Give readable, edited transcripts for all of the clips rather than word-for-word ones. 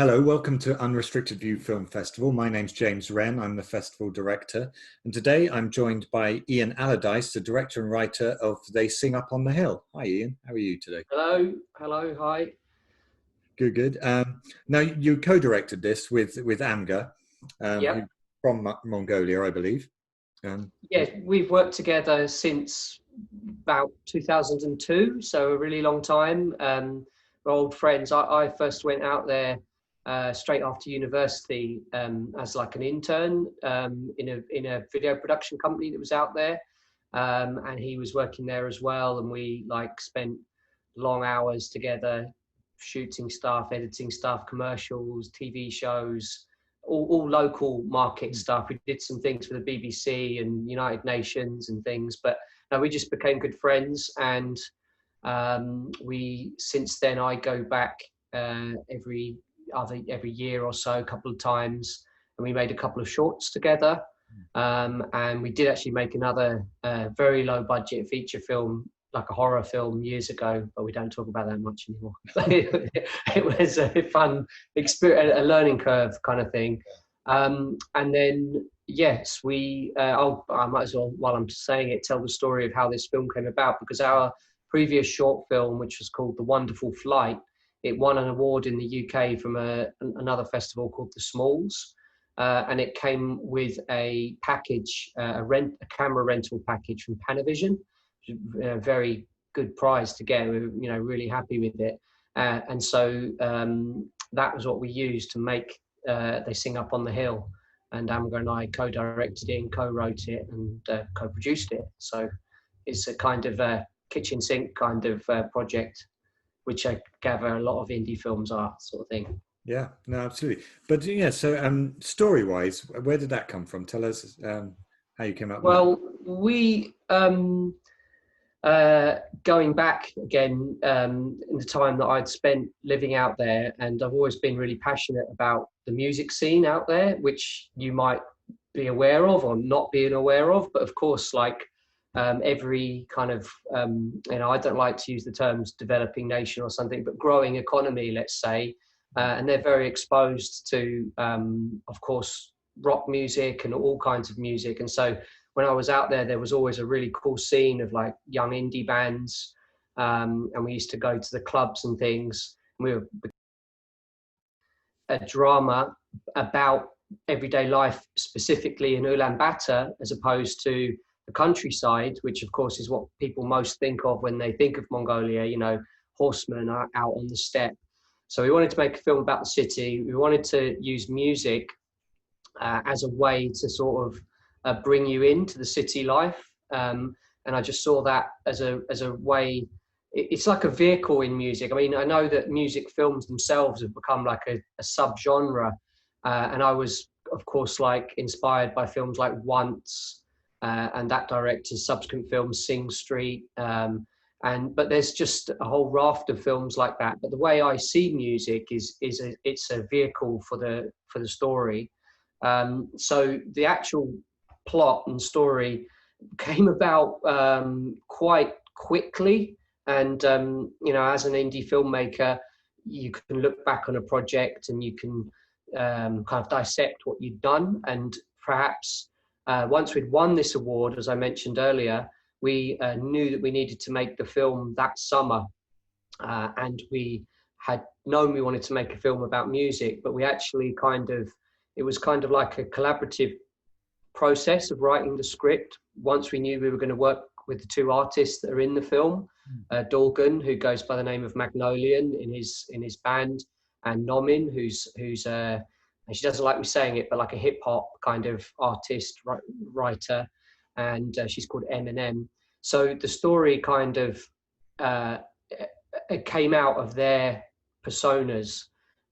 Hello, welcome to Unrestricted View Film Festival. My name's James Wren, I'm the festival director, and today I'm joined by Ian Allardyce, the director and writer of They Sing Up on the Hill. Hi Ian, how are you today? Hello, hi. Good, good. Now you co-directed this with Amga, Yep. from Mongolia, I believe. Um, Yeah, we've worked together since about 2002, so a really long time. We're old friends. I first went out there straight after university as like an intern in a video production company that was out there, and he was working there as well. And we like spent long hours together, shooting stuff, editing stuff, commercials, TV shows. All local market stuff. We did some things for the BBC and United Nations and things, but no, we just became good friends. And we since then I go back every year or so, a couple of times, and we made a couple of shorts together. And we did actually make another very low budget feature film, like a horror film, years ago, but we don't talk about that much anymore. It was a fun experience, a learning curve kind of thing. And then, yes, I might as well, while I'm saying it, tell the story of how this film came about, because our previous short film, which was called The Wonderful Flight, it won an award in the UK from another festival called The Smalls. And it came with a package, a camera rental package from Panavision, a very good prize to get. We were, really happy with it. And so that was what we used to make They Sing Up on the Hill. And Amber and I co-directed it and co-wrote it and co-produced it. So it's a kind of a kitchen sink kind of project, which I gather a lot of indie films are, sort of thing. yeah, no, absolutely. But yeah, so story-wise, where did that come from? Tell us how you came up with it. Well, we going back again in the time that I'd spent living out there, and I've always been really passionate about the music scene out there, which you might be aware of or not being aware of. But of course, like every kind of, I don't like to use the terms developing nation or something, but growing economy, let's say, and they're very exposed to, of course, rock music and all kinds of music. And so when I was out there, there was always a really cool scene of like young indie bands. And we used to go to the clubs and things. We were a drama about everyday life, specifically in Ulaanbaatar, as opposed to the countryside, which of course is what people most think of when they think of Mongolia, horsemen are out on the steppe. So we wanted to make a film about the city. We wanted to use music as a way to sort of bring you into the city life. And I just saw that as a way. It's like a vehicle in music. I mean, I know that music films themselves have become like a subgenre. And I was, of course, like inspired by films like Once and that director's subsequent film, Sing Street. But there's just a whole raft of films like that. But the way I see music it's a vehicle for the story. So the actual plot and story came about quite quickly. And as an indie filmmaker, you can look back on a project and you can kind of dissect what you've done. And perhaps once we'd won this award, as I mentioned earlier, we knew that we needed to make the film that summer. And we had known we wanted to make a film about music, but we actually it was kind of like a collaborative process of writing the script. Once we knew we were going to work with the two artists that are in the film, Dolgan, who goes by the name of Magnolian in his band, and Nomin, who's and she doesn't like me saying it, but like a hip hop kind of artist, writer, and she's called Eminem. So the story kind of it came out of their personas,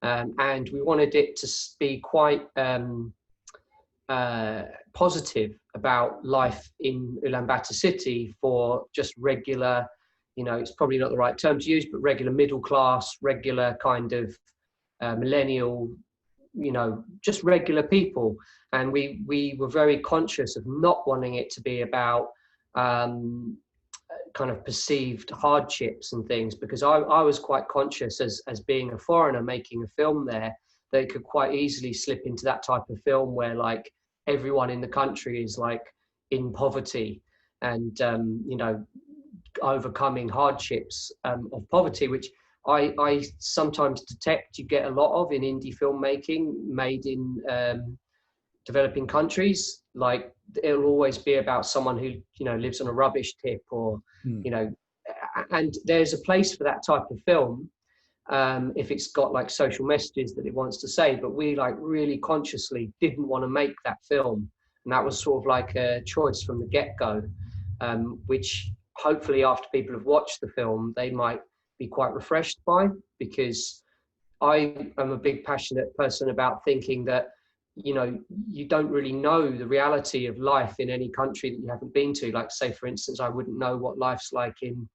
and we wanted it to be quite positive about life in Ulaanbaatar city for just regular, it's probably not the right term to use, but regular middle class, regular kind of millennial, just regular people. And we were very conscious of not wanting it to be about kind of perceived hardships and things, because I was quite conscious as being a foreigner making a film there, they could quite easily slip into that type of film where like everyone in the country is like in poverty and overcoming hardships of poverty, which I sometimes detect you get a lot of in indie filmmaking made in developing countries. Like it'll always be about someone who lives on a rubbish tip, or and there's a place for that type of film if it's got like social messages that it wants to say. But we like really consciously didn't want to make that film, and that was sort of like a choice from the get-go, which hopefully after people have watched the film they might be quite refreshed by, because I am a big passionate person about thinking that you don't really know the reality of life in any country that you haven't been to. Like, say for instance, I wouldn't know what life's like in,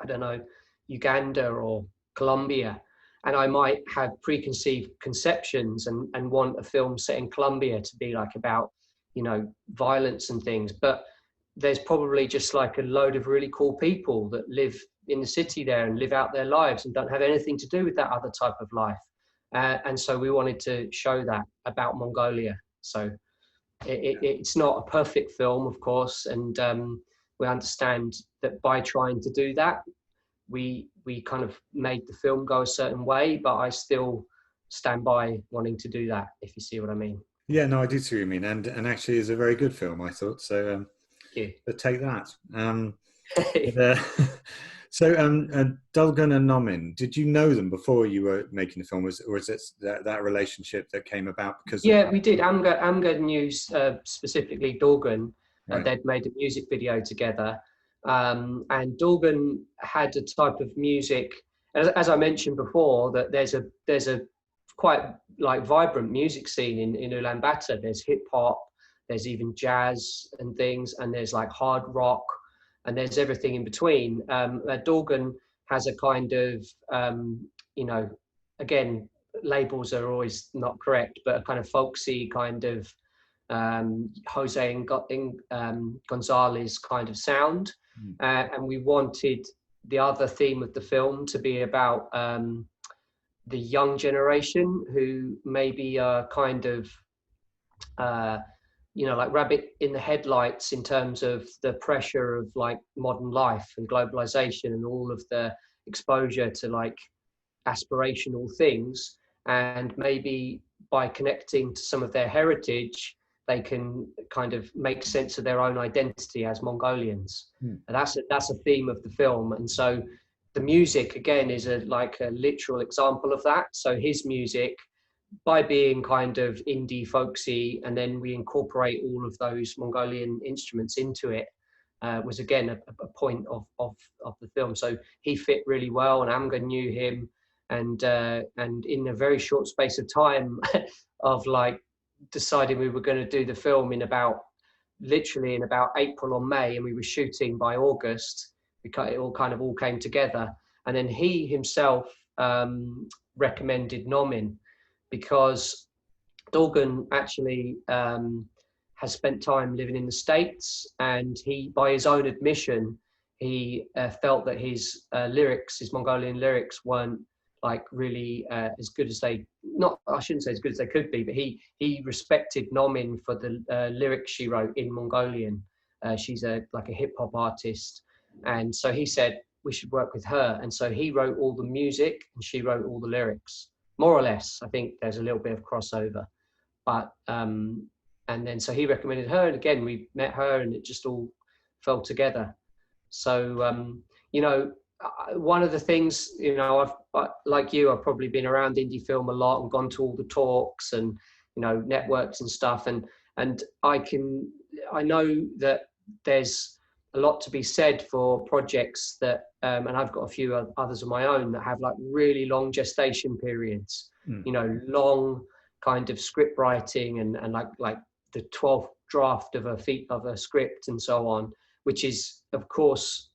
I don't know, Uganda or Colombia, and I might have preconceived conceptions and want a film set in Colombia to be like about violence and things, but there's probably just like a load of really cool people that live in the city there and live out their lives and don't have anything to do with that other type of life. And so we wanted to show that about Mongolia. So it's not a perfect film, of course, and we understand that by trying to do that, we kind of made the film go a certain way, but I still stand by wanting to do that, if you see what I mean. Yeah, no, I do see what you mean, and actually, it's a very good film, I thought. So, but take that. But, Dulgun and Nomin, did you know them before you were making the film, or is it that relationship that came about because? Yeah, we did. Amgad knew specifically Dulgun. Right. They'd made a music video together, and Dulgun had a type of music, as I mentioned before, that there's a quite like vibrant music scene in Ulaanbaatar. There's hip hop, there's even jazz and things, and there's like hard rock, and there's everything in between. Dulgun has a kind of, again, labels are always not correct, but a kind of folksy kind of Jose Gonzalez kind of sound. And we wanted the other theme of the film to be about the young generation who maybe are kind of like rabbit in the headlights in terms of the pressure of like modern life and globalization and all of the exposure to like aspirational things, and maybe by connecting to some of their heritage they can kind of make sense of their own identity as Mongolians. And that's a theme of the film, and so the music again is a literal example of that. So his music, by being kind of indie folksy, and then we incorporate all of those Mongolian instruments into it, was again a point of the film. So he fit really well, and Amga knew him, and in a very short space of time of like deciding we were going to do the film in about April or May, and we were shooting by August, because it all came together. And then he himself recommended Nomin, because Dulgun actually has spent time living in the States, and he, by his own admission, he felt that his Mongolian lyrics weren't like really as good as I shouldn't say as good as they could be, but he respected Nomin for the lyrics she wrote in Mongolian. She's a hip hop artist, and so he said we should work with her, and so he wrote all the music and she wrote all the lyrics, more or less. I think there's a little bit of crossover, but and then so he recommended her, and again we met her, and it just all fell together. So one of the things, I've like you, I've probably been around indie film a lot and gone to all the talks and networks and stuff, and I know that there's a lot to be said for projects that and I've got a few others of my own that have like really long gestation periods, long kind of script writing and like the 12th draft of a script and so on, which is of course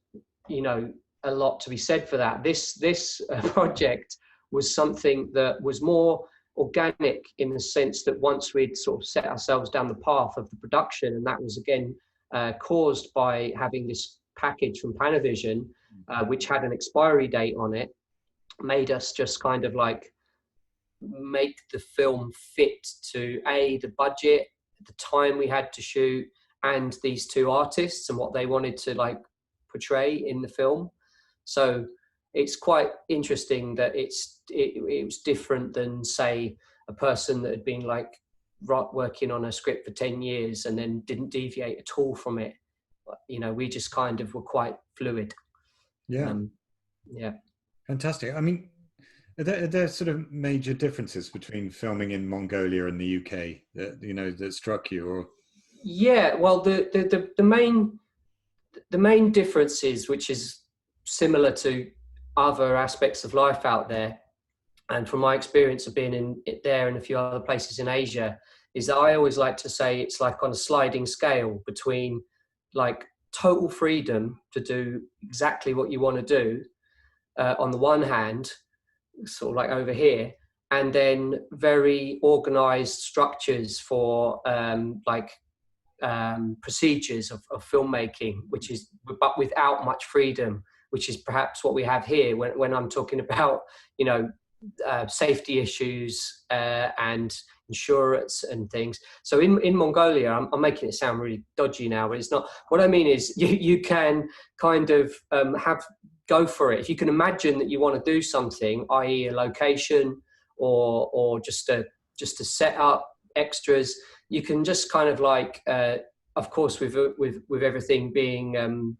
a lot to be said for that. This project was something that was more organic, in the sense that once we'd sort of set ourselves down the path of the production, and that was again caused by having this package from Panavision, which had an expiry date on it, made us just kind of like make the film fit to the budget, the time we had to shoot, and these two artists and what they wanted to like portray in the film. So it's quite interesting that it was different than, say, a person that had been like working on a script for 10 years and then didn't deviate at all from it. You know, we just kind of were quite fluid. Yeah. Yeah. Fantastic. I mean, are there sort of major differences between filming in Mongolia and the UK that, you know, that struck you? Or Yeah, well, the main difference is, which is similar to other aspects of life out there, and from my experience of being in it there and a few other places in Asia, is that I always like to say it's like on a sliding scale between like total freedom to do exactly what you want to do on the one hand, sort of like over here, and then very organized structures for procedures of filmmaking, which is, but without much freedom, which is perhaps what we have here when I'm talking about, you know, safety issues and insurance and things. So in Mongolia, I'm making it sound really dodgy now, but it's not. What I mean is you can kind of go for it. If you can imagine that you want to do something, i.e. a location or just to set up extras, you can just kind of like, of course, with everything being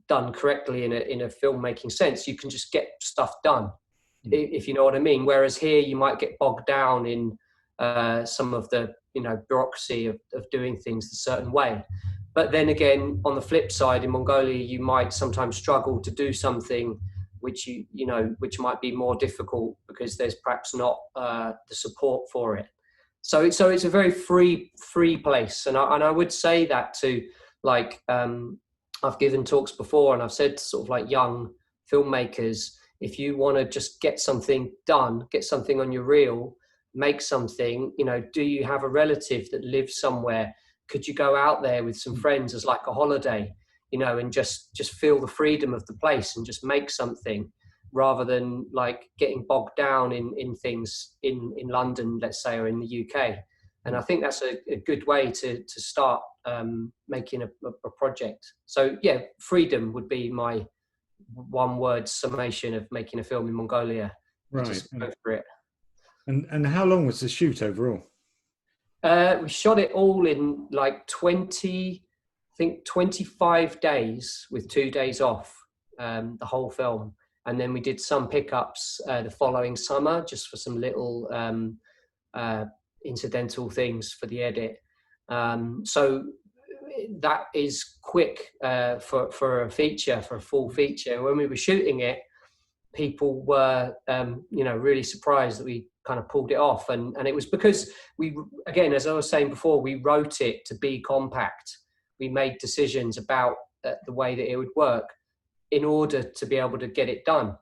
done correctly in a filmmaking sense, you can just get stuff done, if you know what I mean. Whereas here, you might get bogged down in some of the, you know, bureaucracy of doing things a certain way. But then again, on the flip side, in Mongolia, you might sometimes struggle to do something which which might be more difficult because there's perhaps not the support for it. So it's a very free place, and I would say that to, like, I've given talks before, and I've said to sort of like young filmmakers, if you want to just get something done, get something on your reel, make something, you know, do you have a relative that lives somewhere? Could you go out there with some friends as like a holiday, you know, and just feel the freedom of the place and just make something, rather than like getting bogged down in things in London, let's say, or in the UK. And I think that's a good way to start making a project. So yeah, freedom would be my one word summation of making a film in Mongolia. You right. just go for it. And how long was the shoot overall? We shot it all in like 25 days with 2 days off, the whole film. And then we did some pickups the following summer, just for some little incidental things for the edit. So that is quick for a feature, for a full feature. When we were shooting it, people were, really surprised that we kind of pulled it off. And it was because we, again, as I was saying before, we wrote it to be compact. We made decisions about the way that it would work in order to be able to get it done,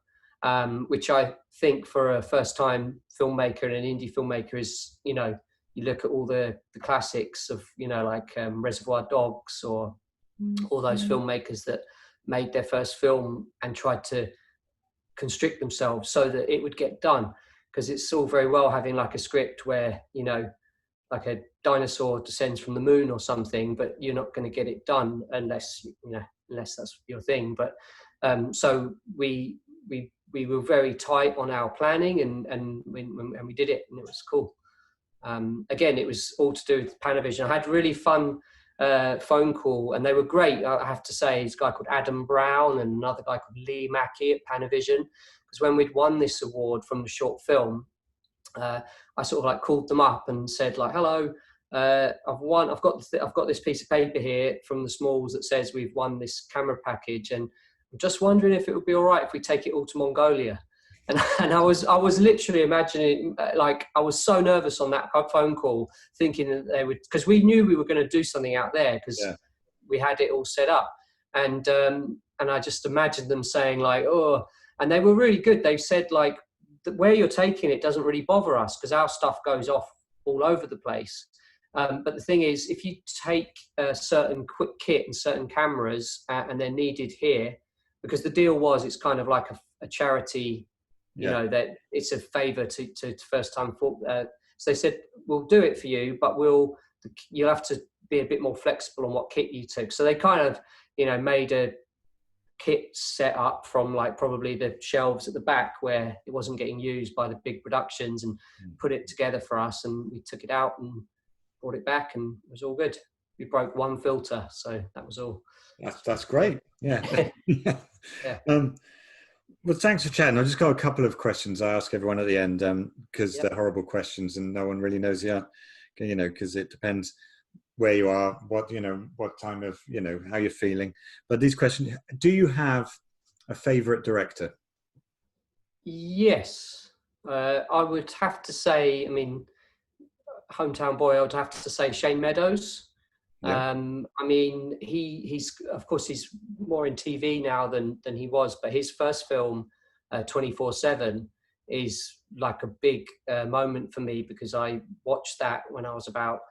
which I think for a first-time filmmaker and an indie filmmaker is, you know, you look at all the classics of, you know, like Reservoir Dogs or all those filmmakers that made their first film and tried to constrict themselves so that it would get done. Because it's all very well having like a script where, you know, like a dinosaur descends from the moon or something, but you're not going to get it done unless that's your thing. But so we were very tight on our planning, and we did it, and it was cool. Again, it was all to do with Panavision. I had a really fun phone call, and they were great. I have to say, this guy called Adam Brown and another guy called Lee Mackey at Panavision. Because when we'd won this award from the short film, I sort of like called them up and said like, "Hello, I've got this piece of paper here from the Smalls that says we've won this camera package, and I'm just wondering if it would be all right if we take it all to Mongolia." And I was literally imagining, like, I was so nervous on that phone call, thinking that they would, because we knew we were going to do something out there because we had it all set up, and I just imagined them saying like, "Oh," and they were really good. They said like, where you're taking it doesn't really bother us because our stuff goes off all over the place. But the thing is, if you take a certain quick kit and certain cameras and they're needed here, because the deal was it's kind of like a charity you know, that it's a favour to first-time football. So they said, we'll do it for you, but you'll have to be a bit more flexible on what kit you took. So they kind of, you know, made a kit set up from like probably the shelves at the back where it wasn't getting used by the big productions, and put it together for us, and we took it out and brought it back, and it was all good. We broke one filter, so that was all. That's great. Yeah. Yeah. Well, thanks for chatting. I've just got a couple of questions I ask everyone at the end, because they're horrible questions and no one really knows the, you know, because it depends where you are, what time of, you know, how you're feeling. But these questions, do you have a favorite director? Yes. I would have to say, I mean, hometown boy, I would have to say Shane Meadows. Yeah. I mean, he's of course he's more in TV now than he was, but his first film, 24/7, is like a big moment for me, because I watched that when I was about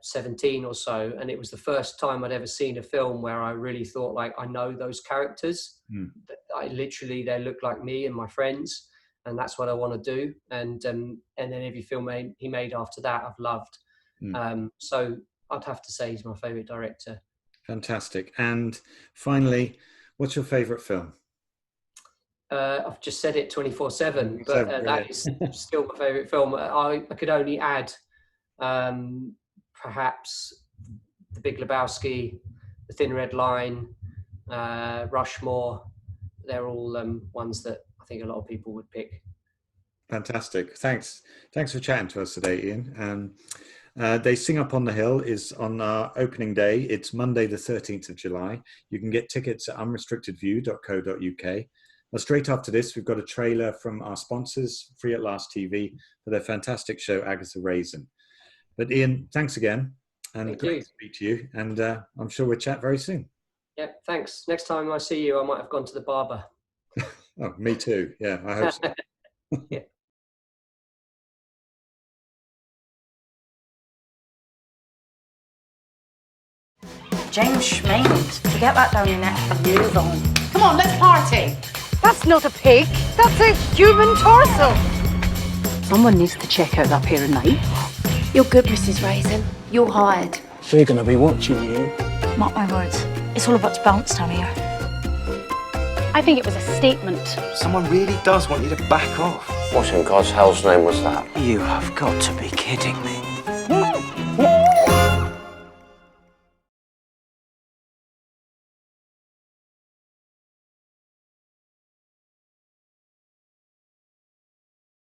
17 or so, and it was the first time I'd ever seen a film where I really thought, like, I know those characters. They look like me and my friends, and that's what I want to do. And then every film he made after that, I've loved. So I'd have to say he's my favourite director. Fantastic. And finally, what's your favourite film? I've just said it, 24/7, but that is still my favourite film. I could only add perhaps The Big Lebowski, The Thin Red Line, Rushmore. They're all ones that I think a lot of people would pick. Fantastic. Thanks for chatting to us today, Ian. They Sing Up on the Hill is on our opening day. It's Monday the 13th of July. You can get tickets at unrestrictedview.co.uk. Well, straight after this, we've got a trailer from our sponsors, Free at Last TV, for their fantastic show, Agatha Raisin. But Ian, thanks again. And great to speak to you. And I'm sure we'll chat very soon. Yeah, thanks. Next time I see you, I might have gone to the barber. Oh, me too. Yeah, I hope so. Yeah. James Schmains, forget that down your neck and move on. Come on, let's party. That's not a pig, that's a human torso. Someone needs to check out that pair of knives. You're good, Mrs. Raisin. You're hired. We're going to be watching you. Mark my words. It's all about to bounce down here. I think it was a statement. Someone really does want you to back off. What in God's hell's name was that? You have got to be kidding me.